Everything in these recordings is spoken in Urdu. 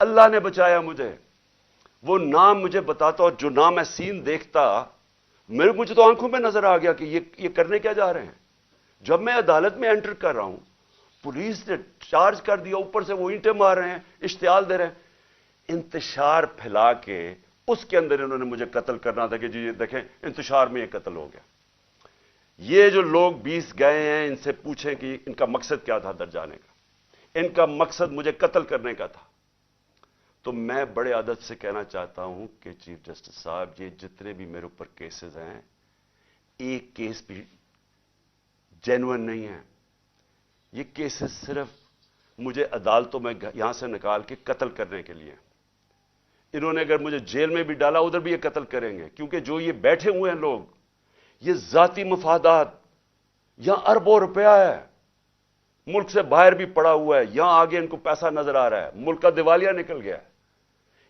اللہ نے بچایا مجھے. وہ نام مجھے بتاتا اور جو نام میں سین دیکھتا, مجھے تو آنکھوں میں نظر آ گیا کہ یہ کرنے کیا جا رہے ہیں. جب میں عدالت میں انٹر کر رہا ہوں, پولیس نے چارج کر دیا, اوپر سے وہ اینٹیں مار رہے ہیں, اشتعال دے رہے ہیں, انتشار پھیلا کے اس کے اندر انہوں نے مجھے قتل کرنا تھا کہ جی یہ دیکھیں انتشار میں یہ قتل ہو گیا. یہ جو لوگ 20 گئے ہیں, ان سے پوچھیں کہ ان کا مقصد کیا تھا اندر جانے کا. ان کا مقصد مجھے قتل کرنے کا تھا. تو میں بڑے ادب سے کہنا چاہتا ہوں کہ چیف جسٹس صاحب, یہ جتنے بھی میرے اوپر کیسز ہیں, ایک کیس بھی جینوئن نہیں ہے. یہ کیسز صرف مجھے عدالتوں میں یہاں سے نکال کے قتل کرنے کے لیے. انہوں نے اگر مجھے جیل میں بھی ڈالا, ادھر بھی یہ قتل کریں گے, کیونکہ جو یہ بیٹھے ہوئے ہیں لوگ, یہ ذاتی مفادات, یہاں اربوں روپیہ ہے, ملک سے باہر بھی پڑا ہوا ہے, یہاں آگے ان کو پیسہ نظر آ رہا ہے, ملک کا دیوالیہ نکل گیا ہے.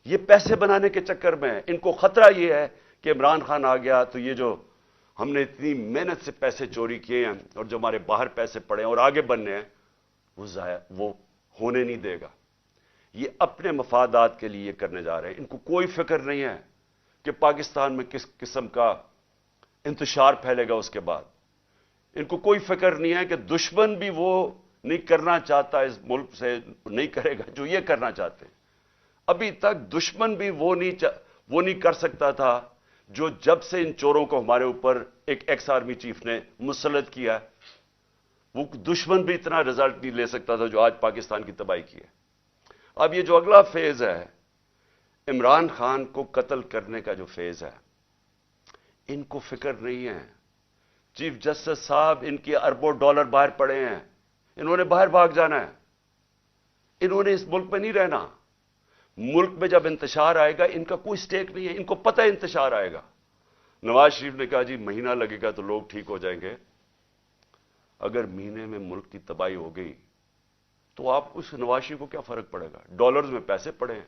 یہ پیسے بنانے کے چکر میں ان کو خطرہ یہ ہے کہ عمران خان آ گیا تو یہ جو ہم نے اتنی محنت سے پیسے چوری کیے ہیں اور جو ہمارے باہر پیسے پڑے ہیں اور آگے بننے ہیں, وہ ہونے نہیں دے گا. یہ اپنے مفادات کے لیے یہ کرنے جا رہے ہیں. ان کو کوئی فکر نہیں ہے کہ پاکستان میں کس قسم کا انتشار پھیلے گا اس کے بعد. ان کو کوئی فکر نہیں ہے کہ دشمن بھی وہ نہیں کرنا چاہتا اس ملک سے, نہیں کرے گا جو یہ کرنا چاہتے ہیں. ابھی تک دشمن بھی وہ نہیں کر سکتا تھا جو جب سے ان چوروں کو ہمارے اوپر ایک ایکس آرمی چیف نے مسلط کیا, وہ دشمن بھی اتنا رزلٹ نہیں لے سکتا تھا جو آج پاکستان کی تباہی کی ہے. اب یہ جو اگلا فیز ہے, عمران خان کو قتل کرنے کا جو فیز ہے, ان کو فکر نہیں ہے. چیف جسٹس صاحب, ان کے اربوں ڈالر باہر پڑے ہیں, انہوں نے باہر بھاگ جانا ہے, انہوں نے اس ملک میں نہیں رہنا. ملک میں جب انتشار آئے گا, ان کا کوئی سٹیک نہیں ہے, ان کو پتہ ہے انتشار آئے گا. نواز شریف نے کہا جی مہینہ لگے گا تو لوگ ٹھیک ہو جائیں گے. اگر مہینے میں ملک کی تباہی ہو گئی تو آپ اس نواز شریف کو کیا فرق پڑے گا؟ ڈالرز میں پیسے پڑے ہیں,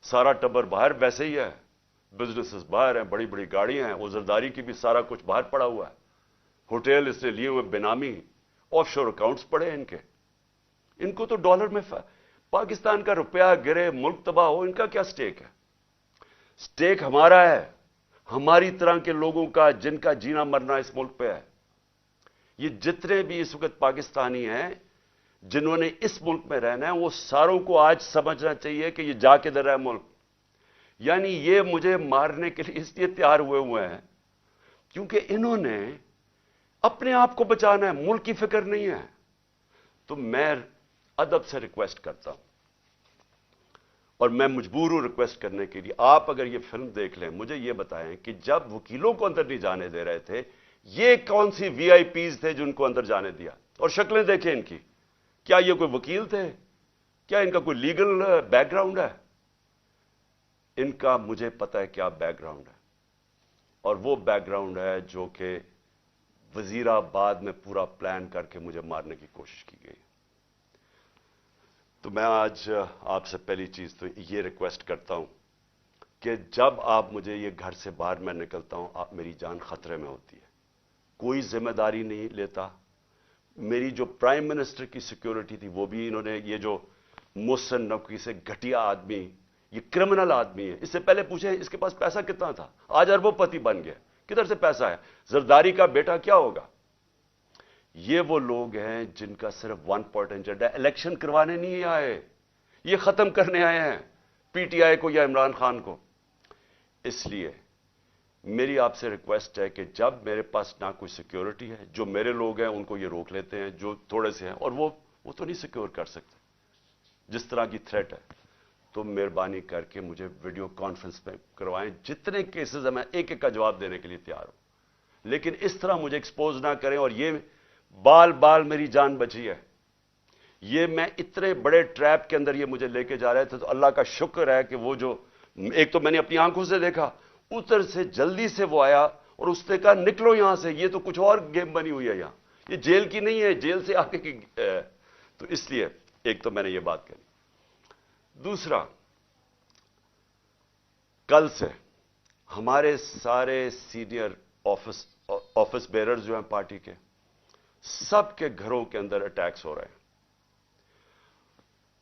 سارا ٹبر باہر ویسے ہی ہے, بزنسز باہر ہیں, بڑی بڑی گاڑیاں ہیں, عزرداری کی بھی سارا کچھ باہر پڑا ہوا ہے, ہوٹل اس نے لیے ہوئے بینامی, آف شور اکاؤنٹس پڑے ہیں ان کے. ان کو تو ڈالر میں پاکستان کا روپیہ گرے, ملک تباہ ہو, ان کا کیا سٹیک ہے؟ سٹیک ہمارا ہے, ہماری طرح کے لوگوں کا, جن کا جینا مرنا اس ملک پہ ہے. یہ جتنے بھی اس وقت پاکستانی ہیں جنہوں نے اس ملک میں رہنا ہے, وہ ساروں کو آج سمجھنا چاہیے کہ یہ جا کے در ہے ملک. یعنی یہ مجھے مارنے کے لیے اس لیے تیار ہوئے ہیں کیونکہ انہوں نے اپنے آپ کو بچانا ہے, ملک کی فکر نہیں ہے. تو میں ادب سے ریکویسٹ کرتا ہوں, اور میں مجبور ہوں ریکویسٹ کرنے کے لیے, آپ اگر یہ فلم دیکھ لیں, مجھے یہ بتائیں کہ جب وکیلوں کو اندر نہیں جانے دے رہے تھے, یہ کون سی وی آئی پیز تھے جن کو اندر جانے دیا؟ اور شکلیں دیکھیں ان کی, کیا یہ کوئی وکیل تھے؟ کیا ان کا کوئی لیگل بیک گراؤنڈ ہے؟ ان کا مجھے پتا ہے کیا بیک گراؤنڈ ہے, اور وہ بیک گراؤنڈ ہے جو کہ وزیر آباد میں پورا پلان کر کے مجھے مارنے کی کوشش کی گئی. تو میں آج آپ سے پہلی چیز تو یہ ریکویسٹ کرتا ہوں کہ جب آپ مجھے یہ گھر سے باہر میں نکلتا ہوں, آپ میری جان خطرے میں ہوتی ہے, کوئی ذمہ داری نہیں لیتا. میری جو پرائم منسٹر کی سیکیورٹی تھی وہ بھی انہوں نے, یہ جو محسن نقوی سے گھٹیا آدمی, یہ کرمنل آدمی ہے, اس سے پہلے پوچھیں اس کے پاس پیسہ کتنا تھا, آج اربوں پتی بن گیا, کدھر سے پیسہ ہے؟ زرداری کا بیٹا کیا ہوگا؟ یہ وہ لوگ ہیں جن کا صرف ون پوائنٹ ایجنڈا ہے, الیکشن کروانے نہیں آئے, یہ ختم کرنے آئے ہیں پی ٹی آئی کو یا عمران خان کو. اس لیے میری آپ سے ریکویسٹ ہے کہ جب میرے پاس نہ کوئی سیکیورٹی ہے, جو میرے لوگ ہیں ان کو یہ روک لیتے ہیں جو تھوڑے سے ہیں, اور وہ تو نہیں سیکیور کر سکتے جس طرح کی تھریٹ ہے, تو مہربانی کر کے مجھے ویڈیو کانفرنس میں کروائیں. جتنے کیسز ہیں میں ایک ایک کا جواب دینے کے لیے تیار ہوں, لیکن اس طرح مجھے ایکسپوز نہ کریں. اور یہ بال میری جان بچی ہے, یہ میں اتنے بڑے ٹریپ کے اندر یہ مجھے لے کے جا رہے تھے, تو اللہ کا شکر ہے کہ وہ جو ایک تو میں نے اپنی آنکھوں سے دیکھا, ادھر سے جلدی سے وہ آیا اور اس نے کہا نکلو یہاں سے, یہ تو کچھ اور گیم بنی ہوئی ہے یہاں, یہ جیل کی نہیں ہے, جیل سے آگے کی. تو اس لیے ایک تو میں نے یہ بات کہی. دوسرا, کل سے ہمارے سارے سینئر آفس بیررز جو ہیں پارٹی کے, سب کے گھروں کے اندر اٹیکس ہو رہے ہیں.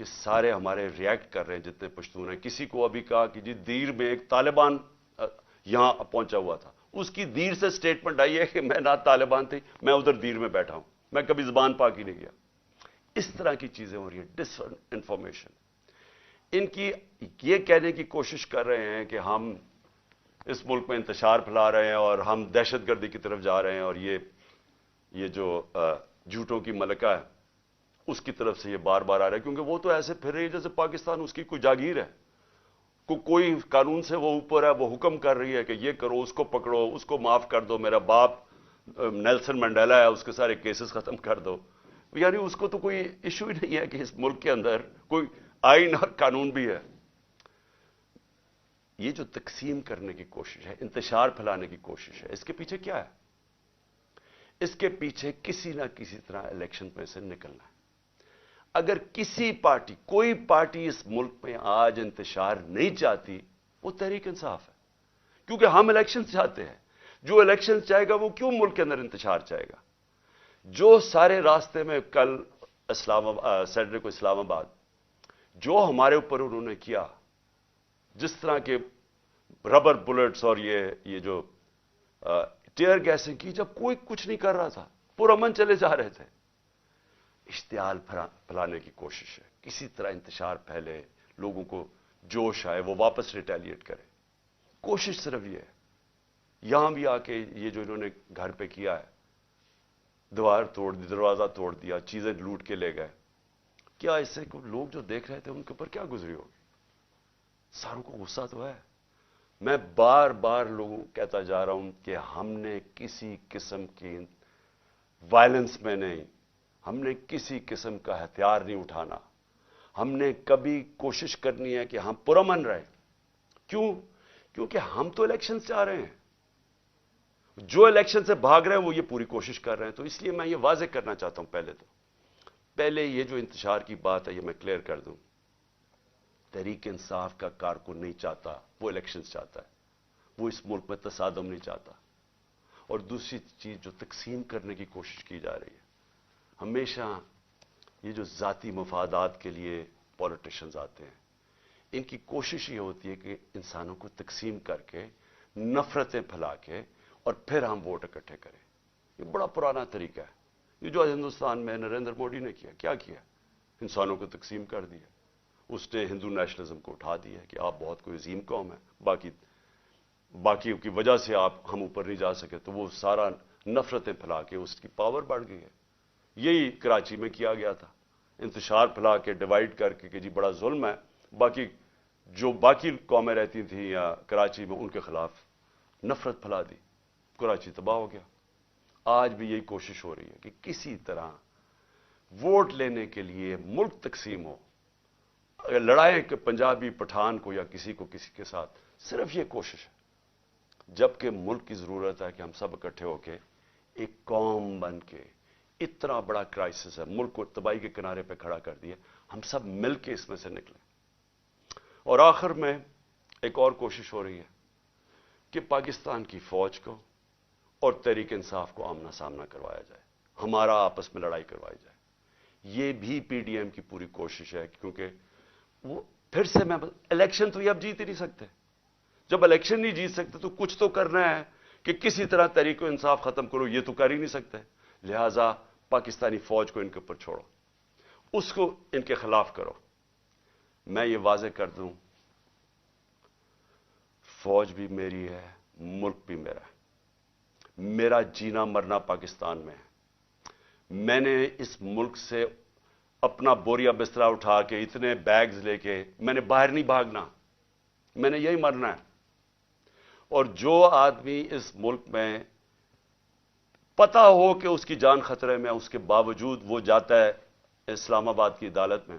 کہ سارے ہمارے ریئیکٹ کر رہے ہیں جتنے پشتون ہیں. کسی کو ابھی کہا کہ جی دیر میں ایک طالبان یہاں پہنچا ہوا تھا, اس کی دیر سے سٹیٹمنٹ آئی ہے کہ میں نہ طالبان تھی, میں ادھر دیر میں بیٹھا ہوں, میں کبھی زبان پاک ہی نہیں گیا. اس طرح کی چیزیں ہو رہی ہیں, ڈس انفارمیشن. ان کی یہ کہنے کی کوشش کر رہے ہیں کہ ہم اس ملک میں انتشار پھیلا رہے ہیں اور ہم دہشت گردی کی طرف جا رہے ہیں, اور یہ جو جھوٹوں کی ملکہ ہے اس کی طرف سے یہ بار بار آ رہا ہے, کیونکہ وہ تو ایسے پھر رہی ہے جیسے پاکستان اس کی کوئی جاگیر ہے, کوئی قانون سے وہ اوپر ہے, وہ حکم کر رہی ہے کہ یہ کرو, اس کو پکڑو, اس کو معاف کر دو, میرا باپ نیلسن منڈیلا ہے اس کے سارے کیسز ختم کر دو. یعنی اس کو تو کوئی ایشو ہی نہیں ہے کہ اس ملک کے اندر کوئی آئین اور قانون بھی ہے. یہ جو تقسیم کرنے کی کوشش ہے, انتشار پھیلانے کی کوشش ہے, اس کے پیچھے کیا ہے؟ اس کے پیچھے کسی نہ کسی طرح الیکشن میں سے نکلنا ہے. اگر کسی پارٹی, کوئی پارٹی اس ملک میں آج انتشار نہیں چاہتی, وہ تحریک انصاف ہے, کیونکہ ہم الیکشن چاہتے ہیں. جو الیکشن چاہے گا وہ کیوں ملک کے اندر انتشار چاہے گا؟ جو سارے راستے میں کل سیٹرڈے کو اسلام آباد جو ہمارے اوپر انہوں نے کیا, جس طرح کے ربر بلٹس اور یہ جو ٹیئر گیسنگ کی, جب کوئی کچھ نہیں کر رہا تھا, پرامن چلے جا رہے تھے. اشتعال پھیلانے کی کوشش ہے, کسی طرح انتشار پھیلے, لوگوں کو جوش آئے, وہ واپس ریٹیلیٹ کرے. کوشش صرف یہ ہے. یہاں بھی آ کے یہ جو انہوں نے گھر پہ کیا ہے, دیوار توڑ دی, دروازہ توڑ دیا, چیزیں لوٹ کے لے گئے, کیا اس سے لوگ جو دیکھ رہے تھے ان کے اوپر کیا گزری ہوگی؟ ساروں کو غصہ تو ہے. میں بار بار لوگوں کہتا جا رہا ہوں کہ ہم نے کسی قسم کی وائلنس میں نہیں, ہم نے کسی قسم کا ہتھیار نہیں اٹھانا. ہم نے کبھی کوشش کرنی ہے کہ ہم پرامن رہیں. کیوں؟ کیونکہ ہم تو الیکشن سے آ رہے ہیں. جو الیکشن سے بھاگ رہے ہیں وہ یہ پوری کوشش کر رہے ہیں. تو اس لیے میں یہ واضح کرنا چاہتا ہوں, پہلے یہ جو انتشار کی بات ہے یہ میں کلیئر کر دوں. تحریک انصاف کا کارکن نہیں چاہتا وہ الیکشن چاہتا ہے, وہ اس ملک میں تصادم نہیں چاہتا. اور دوسری چیز جو تقسیم کرنے کی کوشش کی جا رہی ہے, ہمیشہ یہ جو ذاتی مفادات کے لیے پولیٹیشنز آتے ہیں, ان کی کوشش یہ ہوتی ہے کہ انسانوں کو تقسیم کر کے, نفرتیں پھیلا کے, اور پھر ہم ووٹ اکٹھے کریں. یہ بڑا پرانا طریقہ ہے. یہ جو ہندوستان میں نریندر مودی نے کیا کیا؟ انسانوں کو تقسیم کر دیا. اس نے ہندو نیشنلزم کو اٹھا دیا کہ آپ بہت کوئی عظیم قوم ہے, باقی کی وجہ سے ہم اوپر نہیں جا سکے, تو وہ سارا نفرتیں پھیلا کے اس کی پاور بڑھ گئی ہے. یہی کراچی میں کیا گیا تھا, انتشار پھیلا کے, ڈیوائڈ کر کے کہ جی بڑا ظلم ہے. باقی قومیں رہتی تھیں یا کراچی میں, ان کے خلاف نفرت پھیلا دی, کراچی تباہ ہو گیا. آج بھی یہی کوشش ہو رہی ہے کہ کسی طرح ووٹ لینے کے لیے ملک تقسیم ہو. اگر لڑائیں کہ پنجابی پٹھان کو یا کسی کے ساتھ, صرف یہ کوشش ہے. جبکہ ملک کی ضرورت ہے کہ ہم سب اکٹھے ہو کے ایک قوم بن کے, اتنا بڑا کرائسس ہے, ملک کو تباہی کے کنارے پہ کھڑا کر دیا, ہم سب مل کے اس میں سے نکلیں. اور آخر میں ایک اور کوشش ہو رہی ہے کہ پاکستان کی فوج کو اور تحریک انصاف کو آمنا سامنا کروایا جائے, ہمارا آپس میں لڑائی کروائی جائے. یہ بھی پی ڈی ایم کی پوری کوشش ہے, کیونکہ وہ پھر سے الیکشن تو یہ اب جیت ہی نہیں سکتے. جب الیکشن نہیں جیت سکتے تو کچھ تو کرنا ہے کہ کسی طرح تحریک انصاف ختم کرو. یہ تو کر ہی نہیں سکتے. لہذا پاکستانی فوج کو ان کے اوپر چھوڑو, اس کو ان کے خلاف کرو. میں یہ واضح کر دوں, فوج بھی میری ہے, ملک بھی میرا ہے. میرا جینا مرنا پاکستان میں ہے. میں نے اس ملک سے اپنا بوریا بسترا اٹھا کے, اتنے بیگز لے کے, میں نے باہر نہیں بھاگنا, میں نے یہی مرنا ہے. اور جو آدمی اس ملک میں پتا ہو کہ اس کی جان خطرے میں, اس کے باوجود وہ جاتا ہے اسلام آباد کی عدالت میں.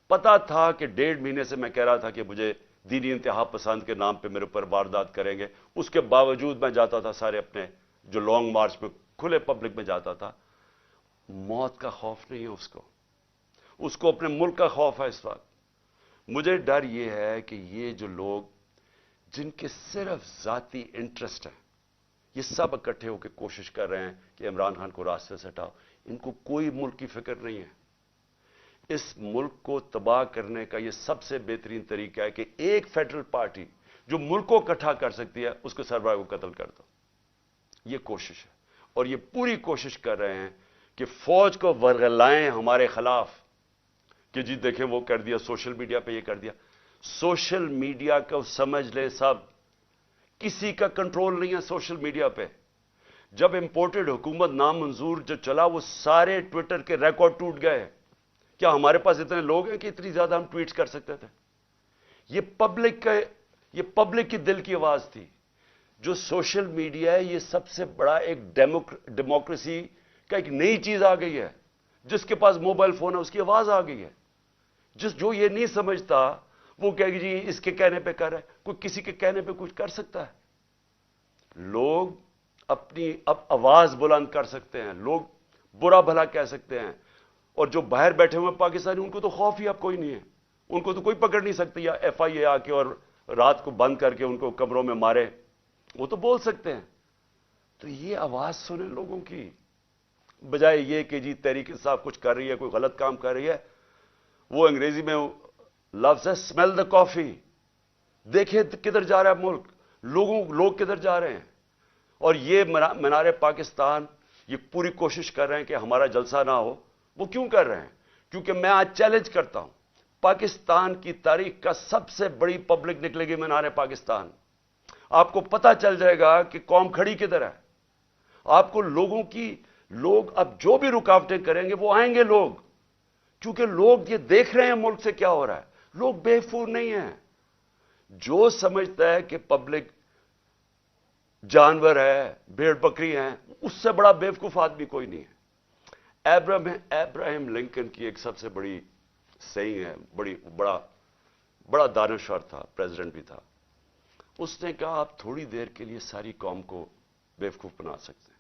پتا تھا کہ 1.5 مہینے سے میں کہہ رہا تھا کہ مجھے دینی انتہا پسند کے نام پہ میرے اوپر واردات کریں گے, اس کے باوجود میں جاتا تھا سارے اپنے جو لانگ مارچ میں کھلے پبلک میں جاتا تھا. موت کا خوف نہیں ہے اس کو اپنے ملک کا خوف ہے. اس وقت مجھے ڈر یہ ہے کہ یہ جو لوگ جن کے صرف ذاتی انٹرسٹ ہیں, یہ سب اکٹھے ہو کے کوشش کر رہے ہیں کہ عمران خان کو راستے سے ہٹاؤ. ان کو کوئی ملک کی فکر نہیں ہے. اس ملک کو تباہ کرنے کا یہ سب سے بہترین طریقہ ہے کہ ایک فیڈرل پارٹی جو ملک کو اکٹھا کر سکتی ہے اس کے سربراہ کو قتل کر دو. یہ کوشش ہے اور یہ پوری کوشش کر رہے ہیں کہ فوج کو ورغلائیں ہمارے خلاف کہ جی دیکھیں وہ کر دیا, سوشل میڈیا پہ یہ کر دیا. سوشل میڈیا کو سمجھ لیں سب, کسی کا کنٹرول نہیں ہے سوشل میڈیا پہ. جب امپورٹڈ حکومت نامنظور جو چلا وہ سارے ٹویٹر کے ریکارڈ ٹوٹ گئے. کیا ہمارے پاس اتنے لوگ ہیں کہ اتنی زیادہ ہم ٹویٹس کر سکتے تھے؟ یہ پبلک کی دل کی آواز تھی. جو سوشل میڈیا ہے یہ سب سے بڑا ایک ڈیموکریسی کا ایک نئی چیز آ گئی ہے. جس کے پاس موبائل فون ہے اس کی آواز آ گئی ہے. جو یہ نہیں سمجھتا وہ کہے گی جی اس کے کہنے پہ کر رہا ہے. کوئی کسی کے کہنے پہ کچھ کر سکتا ہے؟ لوگ اپنی اب آواز بلند کر سکتے ہیں, لوگ برا بھلا کہہ سکتے ہیں. اور جو باہر بیٹھے ہوئے پاکستانی ان کو تو خوف ہی اب کوئی نہیں ہے. ان کو تو کوئی پکڑ نہیں سکتی یا ایف آئی اے آ کے اور رات کو بند کر کے ان کو کمروں میں مارے. وہ تو بول سکتے ہیں. تو یہ آواز سنیں لوگوں کی, بجائے یہ کہ جی تحریک انصاف کچھ کر رہی ہے, کوئی غلط کام کر رہی ہے. وہ انگریزی میں لفظ ہے اسمیل دا کافی. دیکھیں کدھر جا رہا ہے ملک, لوگ کدھر جا رہے ہیں. اور یہ مینار پاکستان یہ پوری کوشش کر رہے ہیں کہ ہمارا جلسہ نہ ہو. وہ کیوں کر رہے ہیں؟ کیونکہ میں آج چیلنج کرتا ہوں, پاکستان کی تاریخ کا سب سے بڑی پبلک نکلے گی مینار پاکستان. آپ کو پتہ چل جائے گا کہ قوم کھڑی کدھر ہے. آپ کو لوگ اب جو بھی رکاوٹیں کریں گے وہ آئیں گے لوگ, کیونکہ لوگ یہ دیکھ رہے ہیں ملک سے کیا ہو رہا ہے. لوگ بے وقوف نہیں ہیں. جو سمجھتا ہے کہ پبلک جانور ہے, بھیڑ بکری ہیں, اس سے بڑا بے وقوف آدمی کوئی نہیں ہے. ابراہیم لنکن کی ایک سب سے بڑی سیئنگ ہے, بڑا دانشور تھا, پریزیڈنٹ بھی تھا. اس نے کہا آپ تھوڑی دیر کے لیے ساری قوم کو بے وقوف بنا سکتے ہیں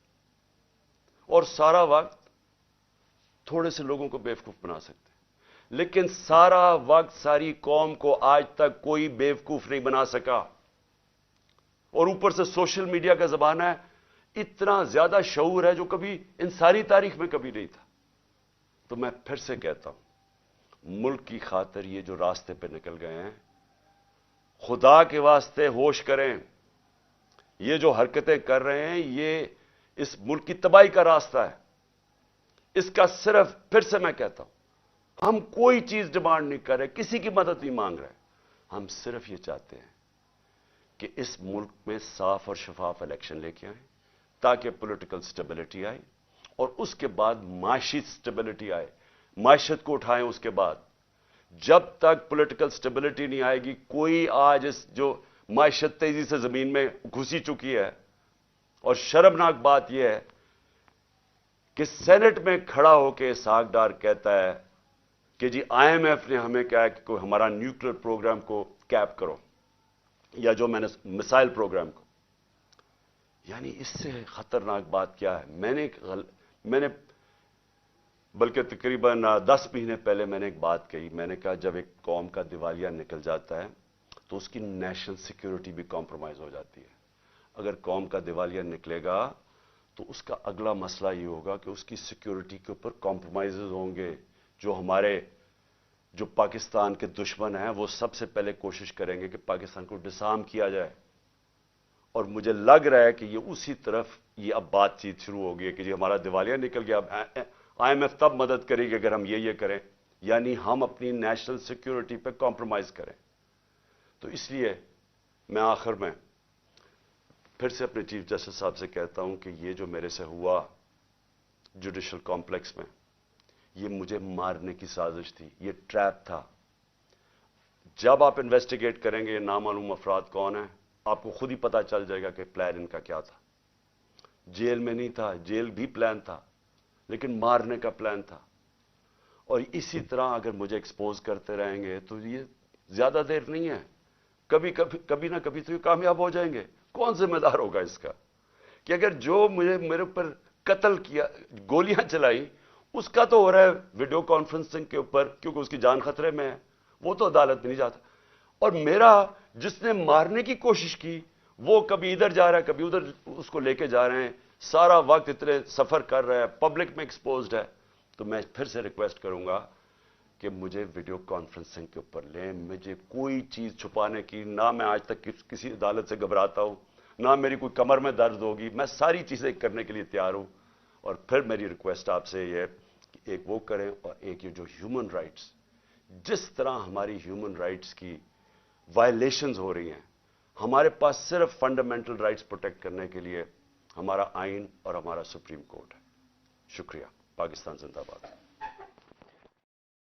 اور سارا وقت تھوڑے سے لوگوں کو بے وقوف بنا سکتے ہیں, لیکن سارا وقت ساری قوم کو آج تک کوئی بے وقوف نہیں بنا سکا. اور اوپر سے سوشل میڈیا کا زمانہ ہے, اتنا زیادہ شعور ہے جو کبھی ان ساری تاریخ میں کبھی نہیں تھا. تو میں پھر سے کہتا ہوں, ملک کی خاطر یہ جو راستے پہ نکل گئے ہیں, خدا کے واسطے ہوش کریں. یہ جو حرکتیں کر رہے ہیں یہ اس ملک کی تباہی کا راستہ ہے. اس کا صرف پھر سے میں کہتا ہوں, ہم کوئی چیز ڈیمانڈ نہیں کر رہے, کسی کی مدد نہیں مانگ رہے. ہم صرف یہ چاہتے ہیں کہ اس ملک میں صاف اور شفاف الیکشن لے کے آئیں تاکہ پولیٹیکل سٹیبلٹی آئے اور اس کے بعد معاشی سٹیبلٹی آئے, معیشت کو اٹھائیں. اس کے بعد جب تک پولیٹیکل سٹیبلٹی نہیں آئے گی, کوئی آج اس جو معیشت تیزی سے زمین میں گھسی چکی ہے. اور شرمناک بات یہ ہے کہ سینٹ میں کھڑا ہو کے اسحاق ڈار کہتا ہے کہ جی آئی ایم ایف نے ہمیں کہا کہ کوئی ہمارا نیوکلیر پروگرام کو کیپ کرو, یا جو میں نے مسائل پروگرام کو. یعنی اس سے خطرناک بات کیا ہے؟ میں نے بلکہ تقریباً 10 مہینے پہلے میں نے ایک بات کہی. میں نے کہا جب ایک قوم کا دیوالیہ نکل جاتا ہے تو اس کی نیشنل سیکیورٹی بھی کمپرومائز ہو جاتی ہے. اگر قوم کا دیوالیہ نکلے گا تو اس کا اگلا مسئلہ یہ ہوگا کہ اس کی سیکیورٹی کے اوپر کمپرومائزز ہوں گے. جو پاکستان کے دشمن ہیں وہ سب سے پہلے کوشش کریں گے کہ پاکستان کو ڈسارم کیا جائے. اور مجھے لگ رہا ہے کہ یہ اسی طرف یہ اب بات چیت شروع ہو گئی ہے کہ جی ہمارا دیوالیہ نکل گیا, اب آئی ایم ایف تب مدد کرے گی اگر ہم یہ کریں, یعنی ہم اپنی نیشنل سیکیورٹی پہ کمپرومائز کریں. تو اس لیے میں آخر میں پھر سے اپنے چیف جسٹس صاحب سے کہتا ہوں کہ یہ جو میرے سے ہوا جوڈیشل کمپلیکس میں, یہ مجھے مارنے کی سازش تھی, یہ ٹریپ تھا. جب آپ انویسٹیگیٹ کریں گے یہ نامعلوم افراد کون ہیں, آپ کو خود ہی پتا چل جائے گا کہ پلان ان کا کیا تھا. جیل میں نہیں تھا, جیل بھی پلان تھا, لیکن مارنے کا پلان تھا. اور اسی طرح اگر مجھے ایکسپوز کرتے رہیں گے تو یہ زیادہ دیر نہیں ہے, کبھی نہ کبھی تو یہ کامیاب ہو جائیں گے. کون ذمہ دار ہوگا اس کا کہ اگر جو میرے اوپر قتل کیا, گولیاں چلائی, اس کا تو ہو رہا ہے ویڈیو کانفرنسنگ کے اوپر کیونکہ اس کی جان خطرے میں ہے, وہ تو عدالت میں نہیں جاتا. اور میرا جس نے مارنے کی کوشش کی وہ کبھی ادھر جا رہا ہے کبھی ادھر اس کو لے کے جا رہے ہیں, سارا وقت اتنے سفر کر رہا ہے, پبلک میں ایکسپوزڈ ہے. تو میں پھر سے ریکویسٹ کروں گا کہ مجھے ویڈیو کانفرنسنگ کے اوپر لیں. مجھے کوئی چیز چھپانے کی، نہ میں آج تک کسی عدالت سے گھبراتا ہوں، نہ میری کوئی کمر میں درد ہوگی. میں ساری چیزیں کرنے کے لیے تیار ہوں. اور پھر میری ریکویسٹ آپ سے یہ ہے کہ ایک وہ کریں، اور ایک یہ جو ہیومن رائٹس، جس طرح ہماری ہیومن رائٹس کی وائلیشنز ہو رہی ہیں، ہمارے پاس صرف فنڈامنٹل رائٹس پروٹیکٹ کرنے کے لیے ہمارا آئین اور ہمارا سپریم کورٹ ہے. شکریہ. پاکستان زندہ باد.